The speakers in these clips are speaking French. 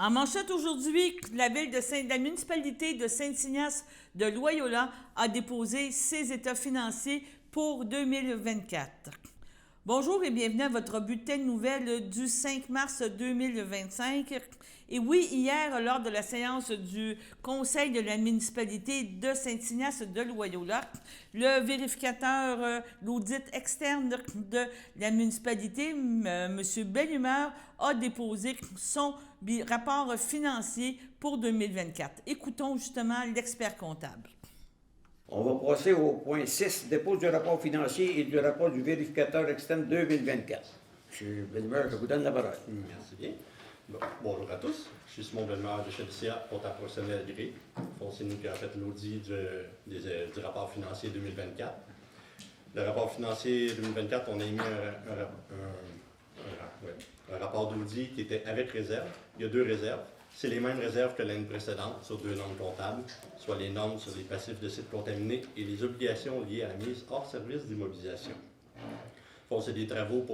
En manchette aujourd'hui, la municipalité de Saint-Ignace de Loyola a déposé ses états financiers pour 2024. Bonjour et bienvenue à votre bulletin de nouvelles du 5 mars 2025. Et oui, hier, lors de la séance du Conseil de la municipalité de Saint-Ignace de Loyola, le vérificateur, l'audit externe de la municipalité, M. Bellumeur, a déposé son rapport financier pour 2024. Écoutons justement l'expert comptable. On va passer au point 6, dépôt du rapport financier et du rapport du vérificateur externe 2024. M. Bellumeur, je vous donne la parole. Merci bien. Bon, bonjour à tous. Je suis Simon Bellumeur de chez LCA, comptable professionnel agréé. C'est nous qui avons fait l'audit du rapport financier 2024. Le rapport financier 2024, on a émis un rapport d'audit qui était avec réserve. Il y a 2 réserves. C'est les mêmes réserves que l'année précédente sur 2 normes comptables, soit les normes sur les passifs de sites contaminés et les obligations liées à la mise hors service d'immobilisation. C'est des travaux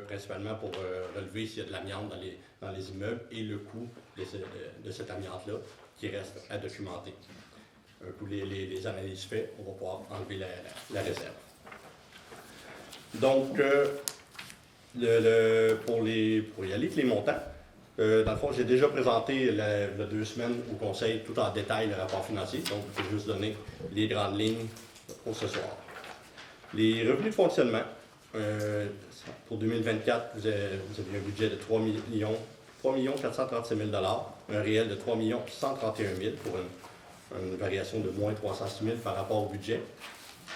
principalement pour relever s'il y a de l'amiante dans les immeubles et le coût de cette amiante-là qui reste à documenter. Un coup les analyses faites, on va pouvoir enlever la réserve. Donc, pour y aller avec les montants, dans le fond, j'ai déjà présenté il y a 2 semaines au Conseil tout en détail le rapport financier, donc je vais juste donner les grandes lignes pour ce soir. Les revenus de fonctionnement, pour 2024, vous avez un budget de 3 436 000 un réel de 3 131 000 pour une variation de moins 306 000 par rapport au budget.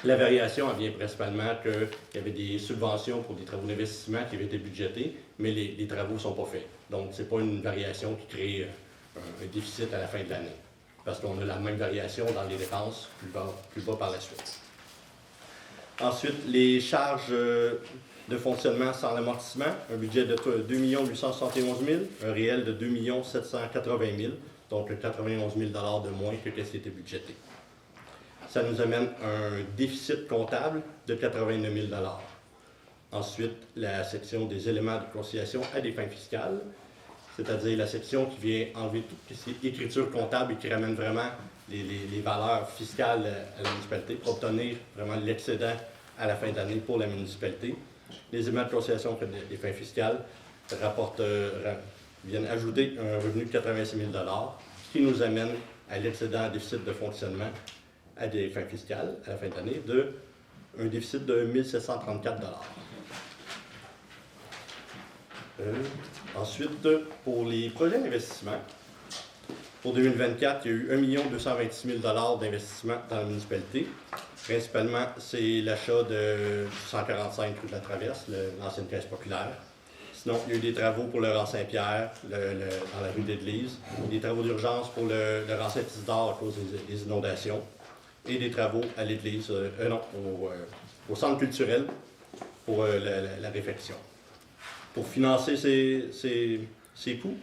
La variation elle vient principalement qu'il y avait des subventions pour des travaux d'investissement qui avaient été budgétés, mais les travaux ne sont pas faits. Donc, ce n'est pas une variation qui crée un déficit à la fin de l'année, parce qu'on a la même variation dans les dépenses plus bas par la suite. Ensuite, les charges de fonctionnement sans amortissement, un budget de 2 871 000, un réel de 2 780 000, donc 91 000 de moins que ce qui était budgété. Ça nous amène un déficit comptable de 89 000 $. Ensuite, la section des éléments de conciliation à des fins fiscales, c'est-à-dire la section qui vient enlever toute écriture comptable et qui ramène vraiment les valeurs fiscales à la municipalité pour obtenir vraiment l'excédent à la fin d'année pour la municipalité. Les éléments de conciliation des fins fiscales viennent ajouter un revenu de 86 000 $, ce qui nous amène à l'excédent déficit de fonctionnement à des fins fiscales à la fin de l'année un déficit de 1 734 $. Ensuite, pour les projets d'investissement, pour 2024, il y a eu 1 226 000 $ d'investissement dans la municipalité. Principalement, c'est l'achat de 145 rue de la Traverse, l'ancienne caisse populaire. Sinon, il y a eu des travaux pour le rang Saint-Pierre, dans la rue d'Église, des travaux d'urgence pour le rang Saint-Isidore à cause des inondations, et des travaux à l'église, au centre culturel pour la réfection. Pour financer ces coûts,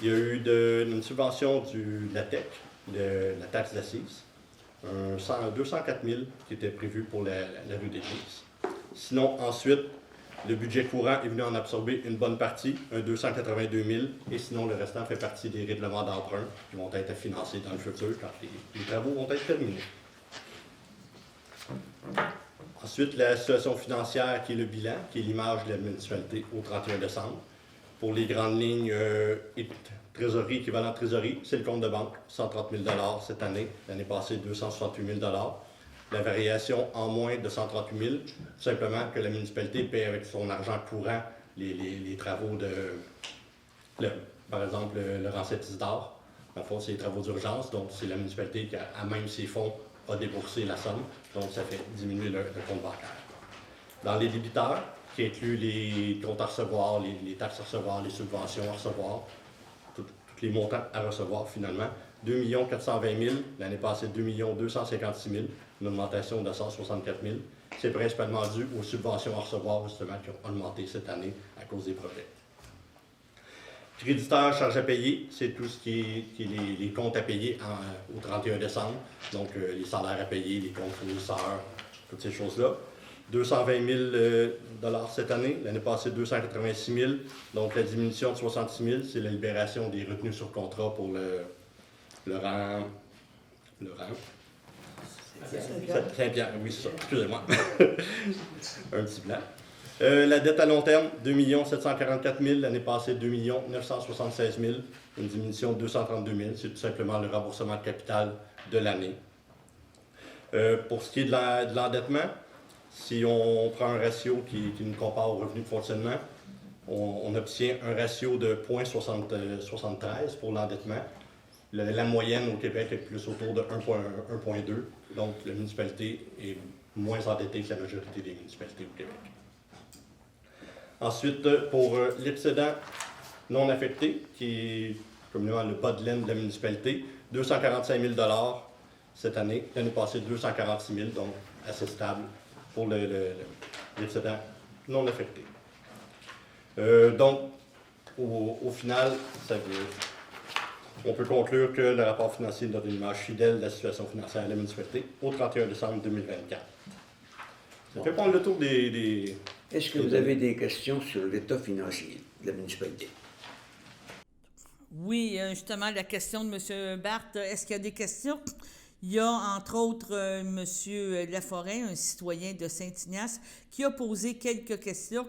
il y a eu une subvention de la TEC, de la taxe d'assises, 204 000 qui était prévu pour la rue d'église. Sinon, ensuite, le budget courant est venu en absorber une bonne partie, 282 000, et sinon le restant fait partie des règlements d'emprunt qui vont être financés dans le futur quand les travaux vont être terminés. Ensuite, la situation financière qui est le bilan, qui est l'image de la municipalité au 31 décembre. Pour les grandes lignes trésorerie, équivalent trésorerie, c'est le compte de banque, 130 000 $ cette année. L'année passée, 268 000 $. La variation en moins de 138 000, tout simplement que la municipalité paie avec son argent courant les travaux par exemple, le rang Saint-Isidore. Dans le fond, c'est les travaux d'urgence, donc c'est la municipalité qui, à même ses fonds, a déboursé la somme, donc ça fait diminuer le compte bancaire. Dans les débiteurs, qui incluent les comptes à recevoir, les taxes à recevoir, les subventions à recevoir, tous les montants à recevoir finalement, 2 420 000, l'année passée 2 256 000, une augmentation de 164 000. C'est principalement dû aux subventions à recevoir justement qui ont augmenté cette année à cause des projets. Créditeurs, charges à payer, c'est tout ce qui est les comptes à payer au 31 décembre, donc les salaires à payer, les comptes fournisseurs, toutes ces choses-là. 220 000 cette année. L'année passée, 286 000. Donc, la diminution de 66 000, c'est la libération des retenues sur contrat pour le rang. Saint-Pierre, oui, c'est ça. Excusez-moi. Un petit blanc. La dette à long terme, 2 744 000. L'année passée, 2 976 000. Une diminution de 232 000. C'est tout simplement le remboursement de capital de l'année. Pour ce qui est de l'endettement, si on prend un ratio qui nous compare au revenu de fonctionnement, on obtient un ratio de 0,73 pour l'endettement. La moyenne au Québec est plus autour de 1,2. Donc, la municipalité est moins endettée que la majorité des municipalités au Québec. Ensuite, pour l'excédent non affecté, qui est communément le bas de laine de la municipalité, 245 000 cette année. L'année passée, 246 000, donc assez stable pour l'excédent non affecté. Donc, au final, on peut conclure que le rapport financier donne une image fidèle de la situation financière de la municipalité au 31 décembre 2024. Ça fait prendre le tour des... Est-ce que vous avez des questions sur l'état financier de la municipalité? Oui, justement, la question de M. Barthes, est-ce qu'il y a des questions? Il y a, entre autres, M. Laforêt, un citoyen de Saint-Ignace, qui a posé quelques questions.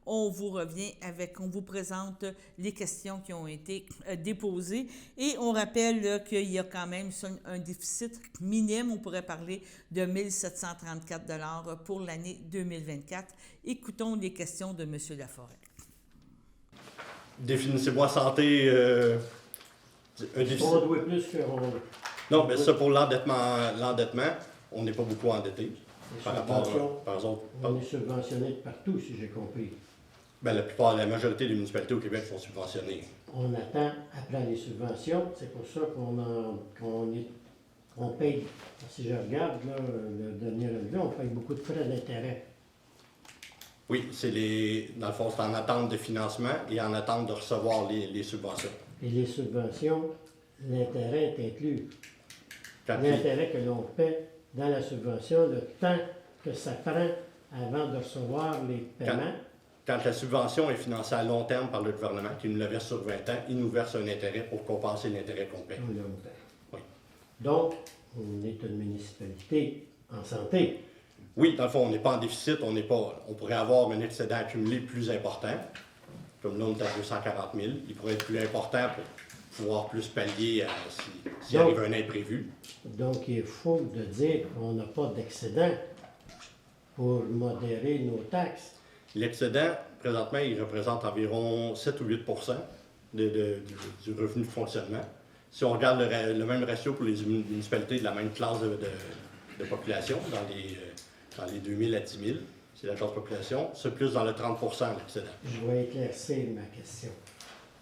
On vous revient on vous présente les questions qui ont été déposées. Et on rappelle qu'il y a quand même un déficit minime, on pourrait parler de 1 734 $ pour l'année 2024. Écoutons les questions de M. Laforêt. Définissez-moi santé, un déficit. On doit plus que... Non, mais ça pour l'endettement, on n'est pas beaucoup endetté. Par rapport, par exemple, on est subventionné de partout, si j'ai compris. Ben, la majorité des municipalités au Québec sont subventionnées. On attend après les subventions, c'est pour ça qu'on paye. Si je regarde là, le dernier relevé, on paye beaucoup de frais d'intérêt. Oui, dans le fond, c'est en attente de financement et en attente de recevoir les subventions. Et les subventions, l'intérêt est inclus. L'intérêt que l'on paie dans la subvention, le temps que ça prend avant de recevoir les paiements. Quand la subvention est financée à long terme par le gouvernement, qui nous le verse sur 20 ans, il nous verse un intérêt pour compenser l'intérêt qu'on paie. Oui. Donc, on est une municipalité en santé. Oui, dans le fond, on n'est pas en déficit, on pourrait avoir un excédent accumulé plus important. Comme là, on est à 240 000. Il pourrait être plus important pour pouvoir plus pallier s'il arrive un imprévu. Donc, il est faux de dire qu'on n'a pas d'excédent pour modérer nos taxes. L'excédent, présentement, il représente environ 7 ou 8 du revenu de fonctionnement. Si on regarde le même ratio pour les municipalités de la même classe de population, dans les 2 000 à 10 000, c'est la classe de population, c'est plus dans le 30 l'excédent. Je vais éclaircir ma question.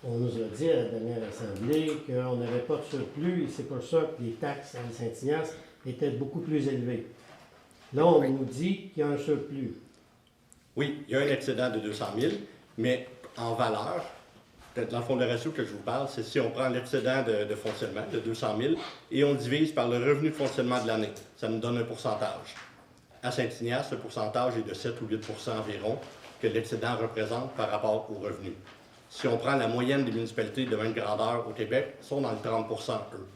On nous a dit à la dernière assemblée qu'on n'avait pas de surplus et c'est pour ça que les taxes à Saint-Ignace étaient beaucoup plus élevées. Là, on nous dit qu'il y a un surplus. Oui, il y a un excédent de 200 000, mais en valeur, dans le fond, le ratio que je vous parle, c'est si on prend l'excédent de fonctionnement de 200 000 et on le divise par le revenu de fonctionnement de l'année. Ça nous donne un pourcentage. À Saint-Ignace, le pourcentage est de 7 ou 8 environ que l'excédent représente par rapport au revenu. Si on prend la moyenne des municipalités de même grandeur au Québec, ils sont dans le 30 eux.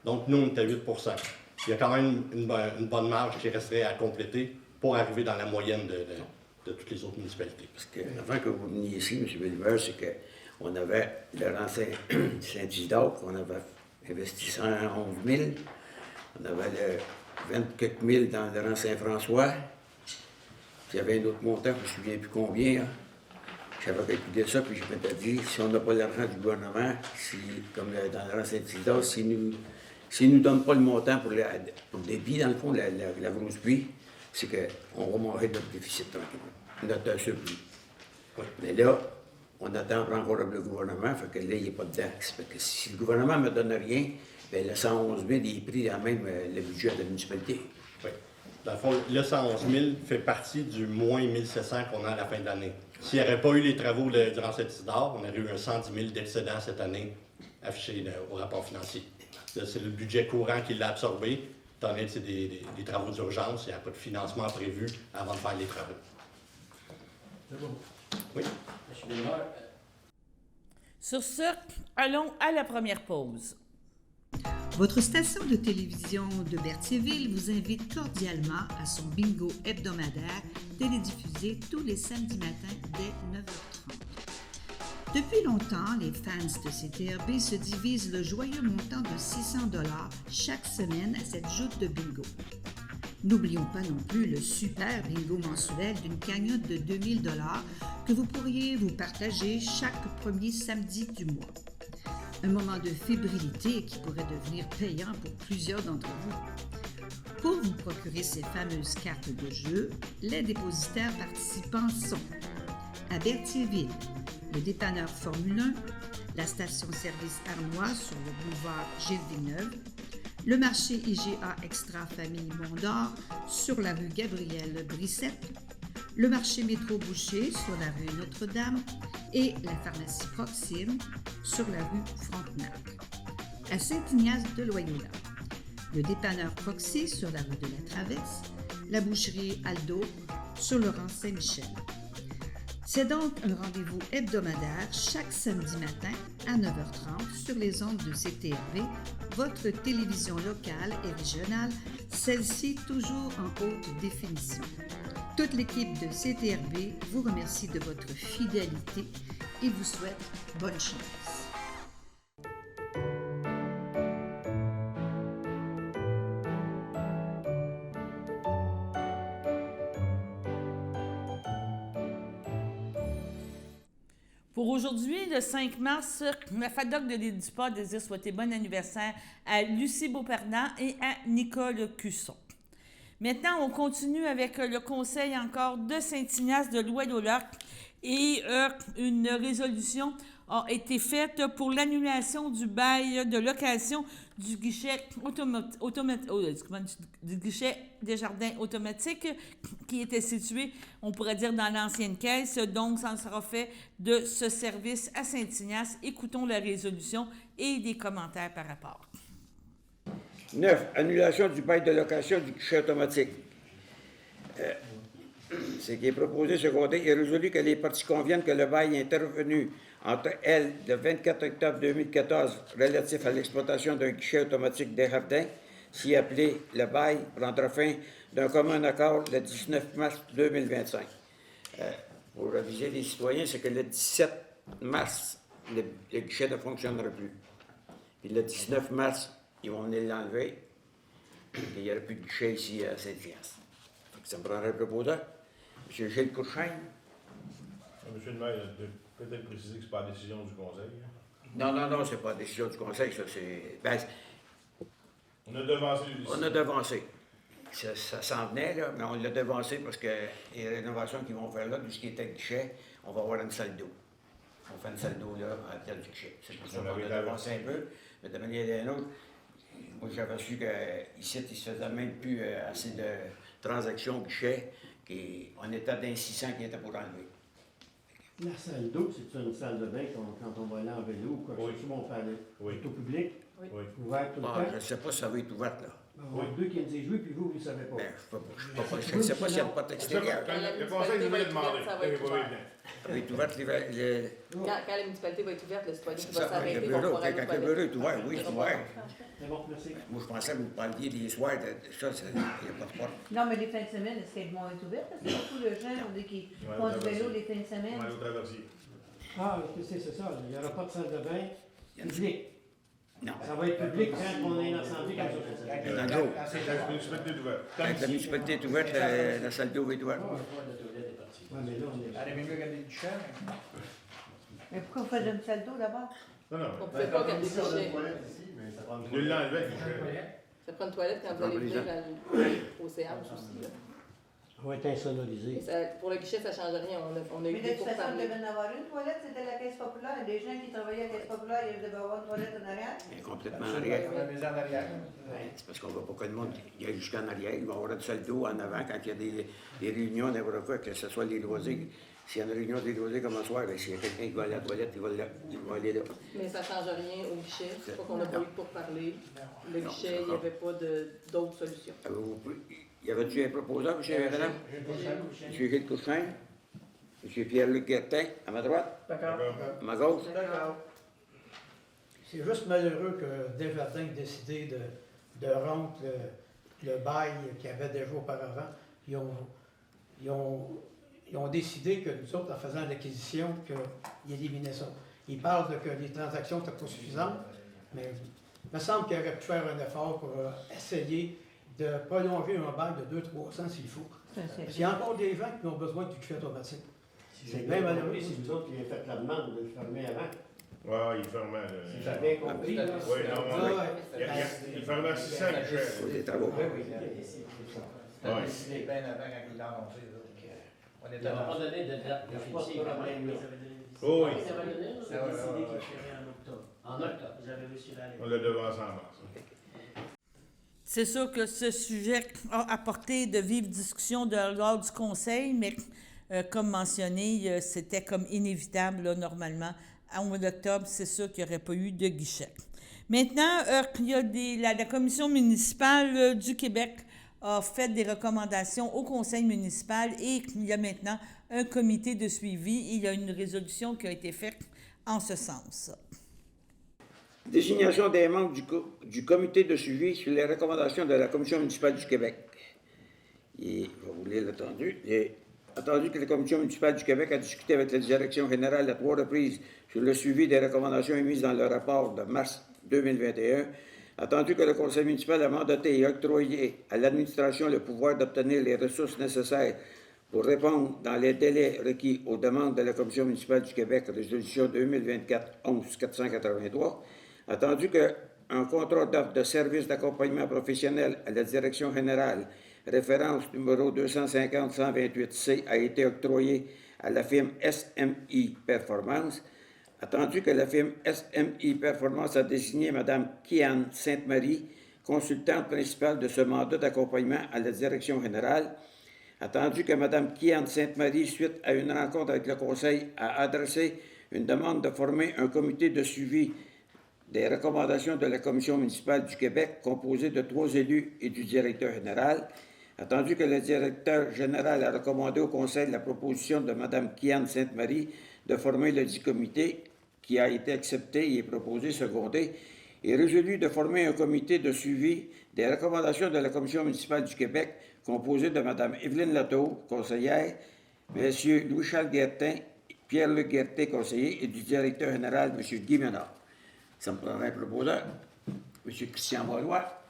Donc, nous, on est à 8 Il y a quand même une bonne marge qui resterait à compléter pour arriver dans la moyenne de toutes les autres municipalités. Parce que, avant que vous veniez ici, M. Belliver, c'est qu'on avait le rang Saint-Isidore, qu'on avait investi 111 000. On avait le 20 quelques mille dans le rang Saint-François. Puis il y avait un autre montant, je ne me souviens plus combien. Hein. J'avais calculé ça, puis je m'étais dit, si on n'a pas l'argent du gouvernement, comme dans le rang Saint-Isidore, s'ils ne nous donnent pas le montant pour le débit, dans le fond, la grosse pluie, c'est qu'on va manger notre déficit tranquillement, notre surplus. Oui. Mais là, on attend encore le gouvernement, fait que là, il n'y a pas de taxe. Fait que si le gouvernement ne me donne rien, bien, le 111 000, il est pris dans même le budget de la municipalité. Oui. Dans le fond, le 111 000 fait partie du moins 1 700 qu'on a à la fin de l'année. S'il n'y aurait pas eu les travaux durant cet Isidore, on aurait eu un 110 000 d'excédent cette année affiché au rapport financier. C'est le budget courant qui l'a absorbé. étant donné que c'est des travaux d'urgence, il n'y a pas de financement prévu avant de faire les travaux. C'est bon. Oui. Monsieur Bédard, Sur ce, allons à la première pause. Votre station de télévision de Berthierville vous invite cordialement à son bingo hebdomadaire télédiffusé tous les samedis matins dès 9h30. Depuis longtemps, les fans de CTRB se divisent le joyeux montant de 600 $ chaque semaine à cette joute de bingo. N'oublions pas non plus le super bingo mensuel d'une cagnotte de 2000 $ que vous pourriez vous partager chaque premier samedi du mois. Un moment de fébrilité qui pourrait devenir payant pour plusieurs d'entre vous. Pour vous procurer ces fameuses cartes de jeu, les dépositaires participants sont à Berthierville, le dépanneur Formule 1, la station-service Arnois sur le boulevard Gilles Villeneuve, le marché IGA Extra Famille Mont-d'Or sur la rue Gabrielle Brissette, le marché Métro Boucher sur la rue Notre-Dame et la pharmacie Proxime sur la rue Frontenac. À Saint-Ignace de Loyola, le dépanneur Proxy sur la rue de la Traverse, la boucherie Aldo sur le rang Saint-Michel. C'est donc un rendez-vous hebdomadaire chaque samedi matin à 9h30 sur les ondes de CTRB, votre télévision locale et régionale, celle-ci toujours en haute définition. Toute l'équipe de CTRB vous remercie de votre fidélité et vous souhaite bonne chance. Pour aujourd'hui, le 5 mars, la FADOC de l'île du Port désire souhaiter bon anniversaire à Lucie Beauperdant et à Nicole Cusson. Maintenant, on continue avec le conseil encore de Saint-Ignace de Loyola et une résolution a été faite pour l'annulation du bail de location du guichet du guichet des jardins automatiques qui était situé, on pourrait dire, dans l'ancienne caisse. Donc, ça sera fait de ce service à Saint-Ignace. Écoutons la résolution et des commentaires par rapport. 9. Annulation du bail de location du guichet automatique. Ce qui est proposé, secondé, est résolu que les parties conviennent que le bail est intervenu entre elles le 24 octobre 2014 relatif à l'exploitation d'un guichet automatique des jardins, si appelé le bail prendra fin d'un commun accord le 19 mars 2025. Pour aviser les citoyens, c'est que le 17 mars, le guichet ne fonctionnera plus. Puis le 19 mars, ils vont venir l'enlever. Il n'y aura plus de guichet ici à Saint-Ignace. Ça me prendrait un proposant. M. Gilles Courchaine. Monsieur le maire, peut-être préciser que ce n'est pas la décision du conseil. Non, c'est pas la décision du conseil, ça c'est. Ben, On a devancé les décisions. on a devancé. Ça s'en venait, là, mais on l'a devancé parce que les rénovations qu'ils vont faire là, tout ce qui était guichet, on va avoir une salle d'eau. On fait une salle d'eau là, à la tête du guichet. C'est pour ça qu'on a devancé un peu, mais de manière ou d'une autre, moi j'avais su qu'ici, il ne se faisait même plus assez de transactions guichet, qu'on était dans 600 qui étaient pour enlever. La salle d'eau, c'est une salle de bain quand on va aller en vélo ou quoi que ce soit, on fait aller au public, Oui. ouvert tout le temps. Je ne sais pas si ça va être ouvert là. On a deux qui nous disent oui, puis vous ne savez pas. Ben, je ne sais pas s'il y a pas d'extérieur. Le conseil nous a demandé. Ça va être ouvert. Ça va être ouvert l'hiver. Quand la municipalité va être ouverte, le citoyen C'est va ça, quand s'arrêter le pour bureau, pouvoir aller aux quand le bureau est ouvert, oui, c'est ouvert. C'est bon, merci. Moi, je pensais que vous parliez des soirs de ça, il n'y a pas de porte. Non, mais les fins de semaine, est-ce qu'elles vont être ouvertes? Parce que beaucoup de gens qui font du vélo les fins de semaine. On va au traversier. Ah, c'est ça. Il n'y aura pas de salle de bain publique. Non. Ça va être public quand on est incendie comme ça. Dans le jour. La municipalité est ouverte. Quand la municipalité est ouverte, la salle d'eau est ouverte. Ouais, mais là, on est. Mais pourquoi on fait une salle d'eau d'abord? Non, non. On ne pouvait pas garder le guichet. On nous l'a enlevé. Ça prend une toilette quand vous allez venir au CH aussi. Là. va être insonorisé. Pour le guichet, ça ne change rien. On a eu Mais de des toute façon, il pourparlers. devait en avoir une toilette, c'était la caisse populaire. Les gens qui travaillaient à la caisse populaire, ils devaient avoir une toilette en arrière. Mais complètement en arrière. On a mis en arrière. C'est parce qu'on ne veut pas que le monde y aille jusqu'en arrière. Il va y avoir une salle d'eau en avant quand il y a des réunions, n'importe quoi, que ce soit les loisirs. S'il y a une réunion des loisirs comme un soir, s'il y a quelqu'un qui va aller à la toilette, il va aller là. Mais ça ne change rien au guichet. C'est pas qu'on n'a pas eu de pourparlers. Le guichet, il n'y avait pas d'autres solutions. Y avait-tu un proposeur, M. Madame? M. Gilles Couchin? M. Pierre-Luc Guertin, à ma droite? D'accord. À ma gauche? D'accord. C'est juste malheureux que Desjardins ait décidé de rompre le bail qu'il y avait déjà auparavant. Ils ont décidé que nous autres, en faisant l'acquisition, qu'ils éliminaient ça. Ils parlent que les transactions n'étaient pas suffisantes, mais il me semble qu'il aurait pu faire un effort pour essayer de prolonger un bail de 200-300 s'il faut. Parce qu'il y a encore des gens qui ont besoin du guichet automatique. C'est bien malheureux, c'est nous autres qui avons fait la demande de le fermer avant. Ouais, il fermait. Si j'ai bien compris. là, Oui, c'est- non, Ouais, il fermait 600 guichets. Pour des travaux. Oui, oui, c'est ça. C'était décidé bien avant quand il l'a annoncé. là. On Il était n'a pas dans... donné de date définitive quand même. là. Oh oui, Ça va donner, c'est décidé qu'il ferait en octobre. En octobre. Vous avez réussi à on l'a devancé en mars. C'est sûr que ce sujet a apporté de vives discussions lors du Conseil, mais comme mentionné, c'était comme inévitable, là, normalement. Au mois d'octobre, c'est sûr qu'il n'y aurait pas eu de guichet. Maintenant, il y a la Commission municipale du Québec a fait des recommandations au Conseil municipal et il y a maintenant un comité de suivi. Il y a une résolution qui a été faite en ce sens. Désignation des membres du comité de suivi sur les recommandations de la Commission municipale du Québec. Et, je vais vous lire l'attendu. Attendu que la Commission municipale du Québec a discuté avec la Direction générale à 3 reprises sur le suivi des recommandations émises dans le rapport de mars 2021, attendu que le Conseil municipal a mandaté et octroyé à l'administration le pouvoir d'obtenir les ressources nécessaires pour répondre dans les délais requis aux demandes de la Commission municipale du Québec, résolution 2024-11-483, attendu qu'un contrat d'offre de services d'accompagnement professionnel à la Direction générale, référence numéro 250-128C, a été octroyé à la firme SMI Performance, attendu que la firme SMI Performance a désigné Mme Kian Sainte-Marie, consultante principale de ce mandat d'accompagnement à la Direction générale, attendu que Mme Kian Sainte-Marie, suite à une rencontre avec le Conseil, a adressé une demande de former un comité de suivi des recommandations de la Commission municipale du Québec, composé de 3 élus et du directeur général, attendu que le directeur général a recommandé au Conseil la proposition de Mme Kian Sainte-Marie de former le dit comité, qui a été accepté et proposé secondé, et résolu de former un comité de suivi des recommandations de la Commission municipale du Québec, composé de Mme Evelyne Latour, conseillère, M. Louis-Charles Guertin, Pierre-Luc Guertin, conseiller, et du directeur général, M. Guy Ménard. Ça me prendrait un proposeur. M. Christian Valois,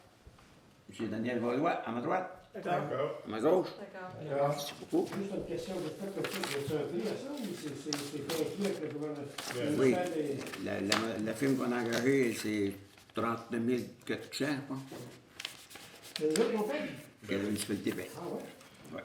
M. Daniel Valois, à ma droite. D'accord. À ma gauche. D'accord. Merci beaucoup. Juste une question de fait, que c'est un prix à ça ou c'est inclus avec le gouvernement? Oui. La firme qu'on a engagée, c'est 39 000 quelque cher, je pense. C'est nous autres qu'on fait? Que la municipalité paie. Ah ouais? Ouais.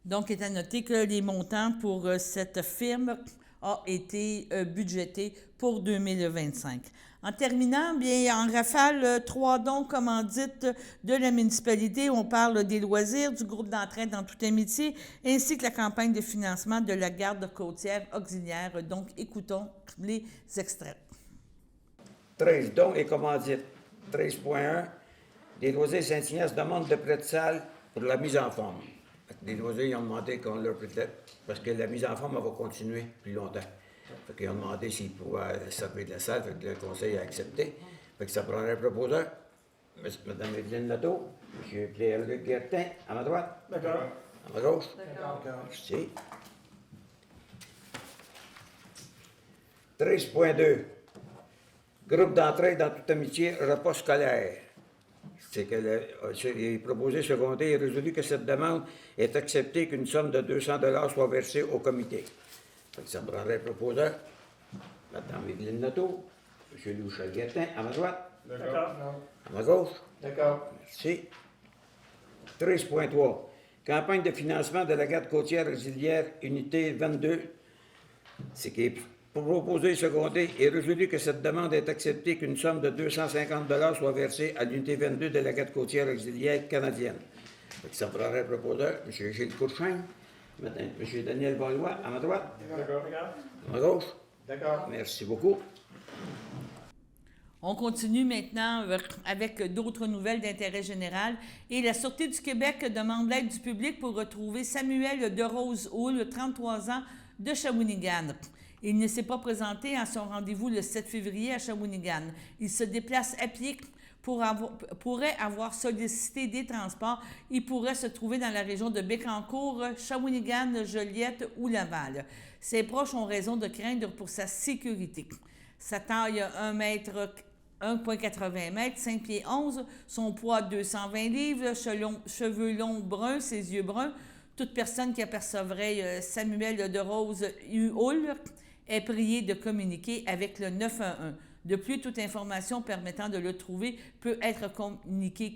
Donc, il est à noter que les montants pour cette firme ont été budgétés pour 2025. En terminant, bien, en rafale, 3 dons commandites de la municipalité. On parle des loisirs, du groupe d'entraide dans tout un métier, ainsi que la campagne de financement de la garde côtière auxiliaire. Donc, écoutons les extraits. 13 dons et commandites. 13.1. Les loisirs Saint-Ignace demandent de prêt de salle pour la mise en forme. Les loisirs, ils ont demandé qu'on leur prête, parce que la mise en forme, elle va continuer plus longtemps. Fait qu'ils ont demandé s'ils pouvaient servir de la salle, fait que le conseil a accepté. Fait que ça prendrait un proposeur. Mme Evelyne Latour, M. Pierre-Luc Guertin, à ma droite. D'accord. À ma gauche. D'accord. Merci. 13.2. Groupe d'entraide dans tout amitié, repas scolaire. C'est que les proposés secondaires ont résolu que cette demande est acceptée, qu'une somme de 200 $ soit versée au comité. Fait que ça me prendrait un proposeur. Mme Evelyne Latour, M. Louis-Charles Guertin, à ma droite. D'accord. À ma gauche. D'accord. Merci. 13.3. Campagne de financement de la garde côtière auxiliaire, unité 22. C'est qui est proposé et secondé et résolu que cette demande est acceptée, qu'une somme de 250 $ soit versée à l'unité 22 de la garde côtière auxiliaire canadienne. Ça prendrait le proposeur, M. Gilles Courchain, M. Daniel Valois, à ma droite. D'accord. À ma gauche. D'accord. Merci beaucoup. On continue maintenant avec d'autres nouvelles d'intérêt général. Et la Sûreté du Québec demande l'aide du public pour retrouver Samuel Derose-Houle, 33 ans, de Shawinigan. Il ne s'est pas présenté à son rendez-vous le 7 février à Shawinigan. Il se déplace à pied pourrait avoir sollicité des transports. Il pourrait se trouver dans la région de Bécancour, Shawinigan, Joliette ou Laval. Ses proches ont raison de craindre pour sa sécurité. Sa taille 1,80 m, 5 pieds 11, son poids 220 livres, cheveux longs bruns, ses yeux bruns. Toute personne qui apercevrait Samuel Derose-Houle est priée de communiquer avec le 911. De plus, toute information permettant de le trouver peut être communiquée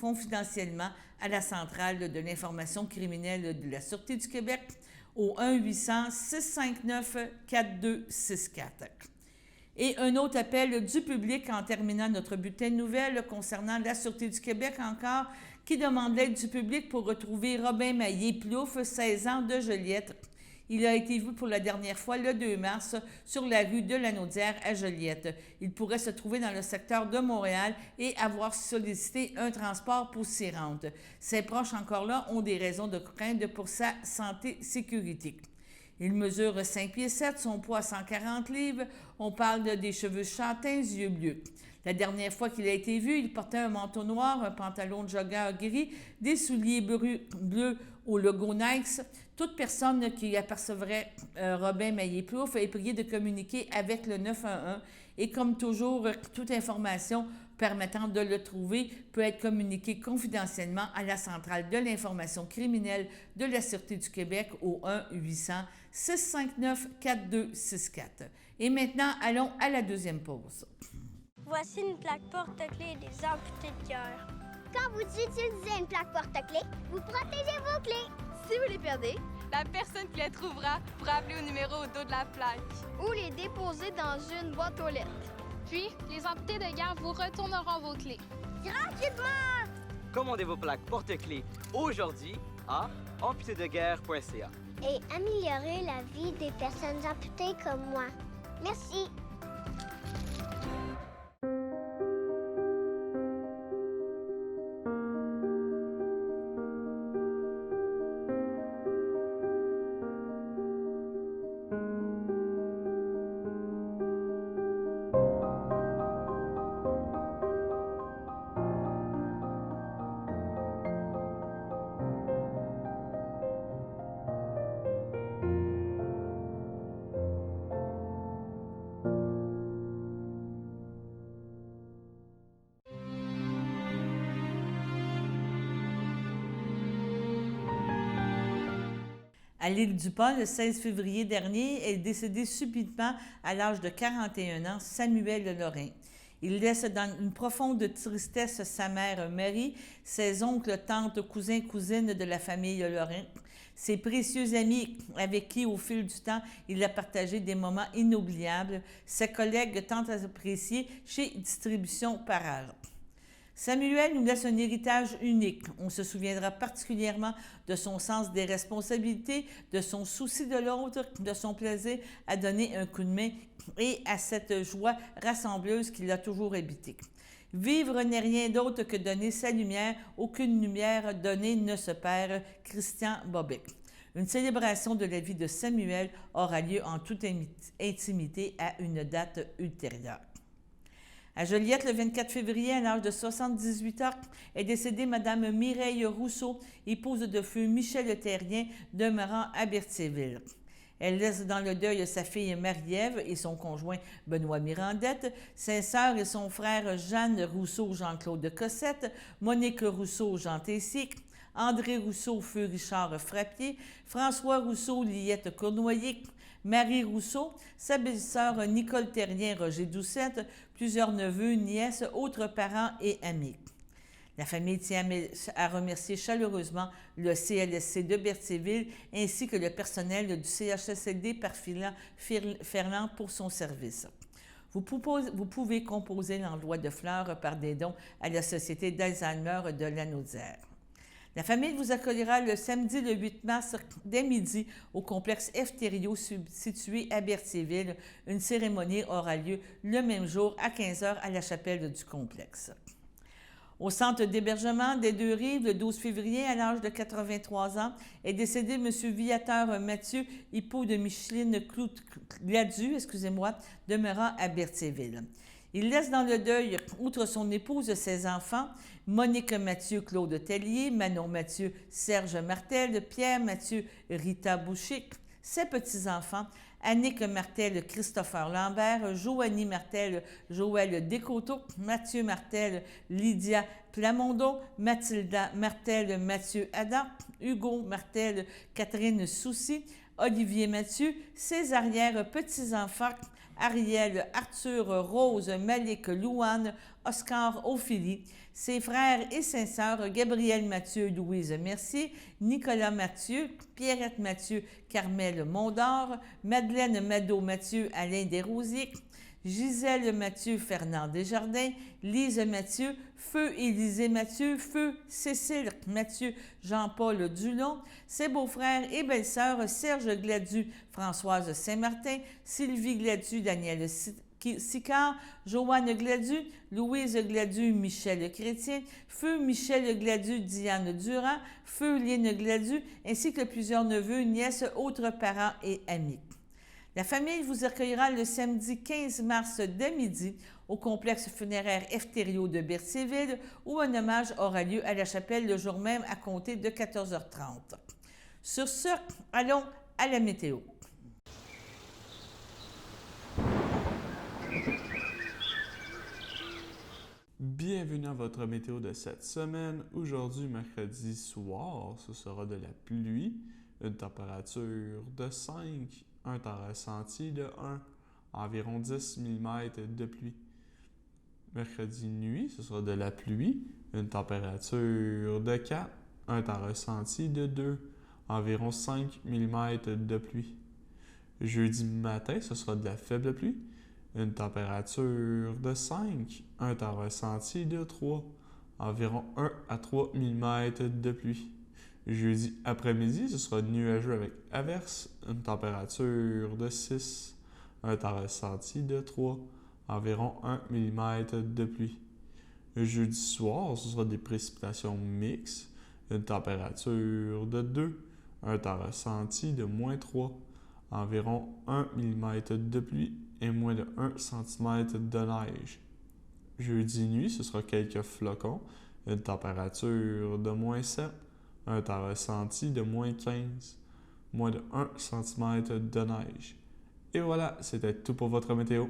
confidentiellement à la centrale de l'information criminelle de la Sûreté du Québec au 1-800-659-4264. Et un autre appel du public en terminant notre bulletin de nouvelles concernant la Sûreté du Québec encore, qui demande l'aide du public pour retrouver Robin Maillé-Plouffe, 16 ans, de Joliette. Il a été vu pour la dernière fois le 2 mars sur la rue de la Naudière à Joliette. Il pourrait se trouver dans le secteur de Montréal et avoir sollicité un transport pour s'y rendre. Ses proches encore là ont des raisons de crainte pour sa santé-sécurité. Il mesure 5 pieds 7, son poids 140 livres. On parle des cheveux châtains, yeux bleus. La dernière fois qu'il a été vu, il portait un manteau noir, un pantalon de jogger gris, des souliers bleus au logo Nike. Toute personne qui apercevrait Robin Maillé-Plouffe est priée de communiquer avec le 911 et comme toujours, toute information permettant de le trouver peut être communiquée confidentiellement à la centrale de l'information criminelle de la Sûreté du Québec au 1-800-659-4264. Et maintenant, allons à la deuxième pause. Voici une plaque porte-clés des amputés de cœur. Quand vous utilisez une plaque porte-clés, vous protégez vos clés. Si vous les perdez, la personne qui les trouvera pourra appeler au numéro au dos de la plaque. Ou les déposer dans une boîte aux lettres. Puis, les amputés de guerre vous retourneront vos clés. Gratuitement! Commandez vos plaques porte-clés aujourd'hui à amputédeguerre.ca. Et améliorez la vie des personnes amputées comme moi. Merci. À l'île du Pas, le 16 février dernier, est décédé subitement à l'âge de 41 ans, Samuel Lorrain. Il laisse dans une profonde tristesse sa mère Marie, ses oncles, tantes, cousins, cousines de la famille Lorrain, ses précieux amis avec qui, au fil du temps, il a partagé des moments inoubliables, ses collègues tant appréciés chez Distribution Parage. Samuel nous laisse un héritage unique. On se souviendra particulièrement de son sens des responsabilités, de son souci de l'autre, de son plaisir à donner un coup de main et à cette joie rassembleuse qui l'a toujours habité. Vivre n'est rien d'autre que donner sa lumière. Aucune lumière donnée ne se perd. Christian Bobek. Une célébration de la vie de Samuel aura lieu en toute intimité à une date ultérieure. À Joliette, le 24 février, à l'âge de 78 ans, est décédée Mme Mireille Rousseau, épouse de feu Michel Terrien, demeurant à Berthierville. Elle laisse dans le deuil sa fille Marie-Ève et son conjoint Benoît Mirandette, ses sœurs et son frère Jeanne Rousseau, Jean-Claude Cossette, Monique Rousseau, Jean Tessier, André Rousseau, Feu Richard Frappier, François Rousseau, Liette Cournoyer, Marie Rousseau, sa belle-sœur Nicole Terrien, Roger Doucette, plusieurs neveux, nièces, autres parents et amis. La famille tient à remercier chaleureusement le CLSC de Berthierville ainsi que le personnel du CHSLD par Ferland pour son service. Vous pouvez composer l'envoi de fleurs par des dons à la Société d'Alzheimer de Lanaudière. La famille vous accueillera le samedi le 8 mars dès midi au complexe F. Thériault situé à Berthierville. Une cérémonie aura lieu le même jour à 15h à la chapelle du complexe. Au centre d'hébergement des Deux-Rives, le 12 février, à l'âge de 83 ans, est décédé M. Viateur Mathieu, époux de Micheline Gladu, demeurant à Berthierville. Il laisse dans le deuil, outre son épouse, ses enfants, Monique Mathieu, Claude Tellier, Manon Mathieu, Serge Martel, Pierre Mathieu, Rita Boucher, ses petits-enfants, Annick Martel, Christopher Lambert, Joanie Martel, Joël Descoteaux, Mathieu Martel, Lydia Plamondon, Mathilda Martel, Mathieu Adam, Hugo Martel, Catherine Soucy, Olivier Mathieu, ses arrière-petits-enfants, Ariel, Arthur, Rose, Malik, Louane, Oscar Ophélie, ses frères et ses sœurs, Gabriel Mathieu, Louise Mercier, Nicolas Mathieu, Pierrette Mathieu, Carmel Mondor, Madeleine Mado-Mathieu, Alain Desrosiers, Gisèle Mathieu, Fernand Desjardins, Lise Mathieu, Feu Élisée Mathieu, Feu Cécile Mathieu, Jean-Paul Dulon, ses beaux-frères et belles-sœurs Serge Gladu, Françoise Saint-Martin, Sylvie Gladu, Daniel Sicard, Joanne Gladu, Louise Gladu, Michel Chrétien, Feu Michel Gladu, Diane Durand, Feu Lynne Gladu, ainsi que plusieurs neveux, nièces, autres parents et amis. La famille vous accueillera le samedi 15 mars dès midi au complexe funéraire F. Thériault de Berthierville où un hommage aura lieu à la chapelle le jour même à compter de 14h30. Sur ce, allons à la météo. Bienvenue à votre météo de cette semaine. Aujourd'hui, mercredi soir, ce sera de la pluie, une température de 5, un temps ressenti de 1, environ 10 mm de pluie. Mercredi nuit, ce sera de la pluie, une température de 4, un temps ressenti de 2, environ 5 mm de pluie. Jeudi matin, ce sera de la faible pluie, une température de 5, un temps ressenti de 3, environ 1 à 3 mm de pluie. Jeudi après-midi, ce sera nuageux avec averse, une température de 6, un temps ressenti de 3, environ 1 mm de pluie. Jeudi soir, ce sera des précipitations mixtes, une température de 2, un temps ressenti de moins 3, environ 1 mm de pluie et moins de 1 cm de neige. Jeudi nuit, ce sera quelques flocons, une température de moins 7, un temps ressenti de moins 15, moins de 1 cm de neige. Et voilà, c'était tout pour votre météo.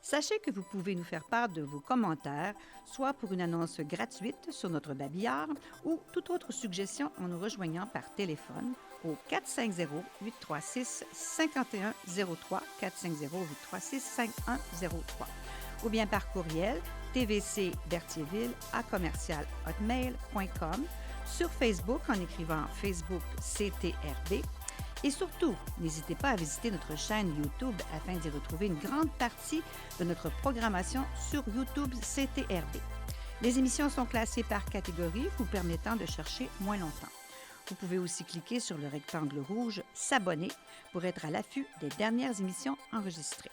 Sachez que vous pouvez nous faire part de vos commentaires, soit pour une annonce gratuite sur notre babillard ou toute autre suggestion en nous rejoignant par téléphone au 450-836-5103, 450-836-5103, ou bien par courriel tvcberthierville@hotmail.com, sur Facebook en écrivant Facebook CTRB. Et surtout, n'hésitez pas à visiter notre chaîne YouTube afin d'y retrouver une grande partie de notre programmation sur YouTube CTRB. Les émissions sont classées par catégorie, vous permettant de chercher moins longtemps. Vous pouvez aussi cliquer sur le rectangle rouge « S'abonner » pour être à l'affût des dernières émissions enregistrées.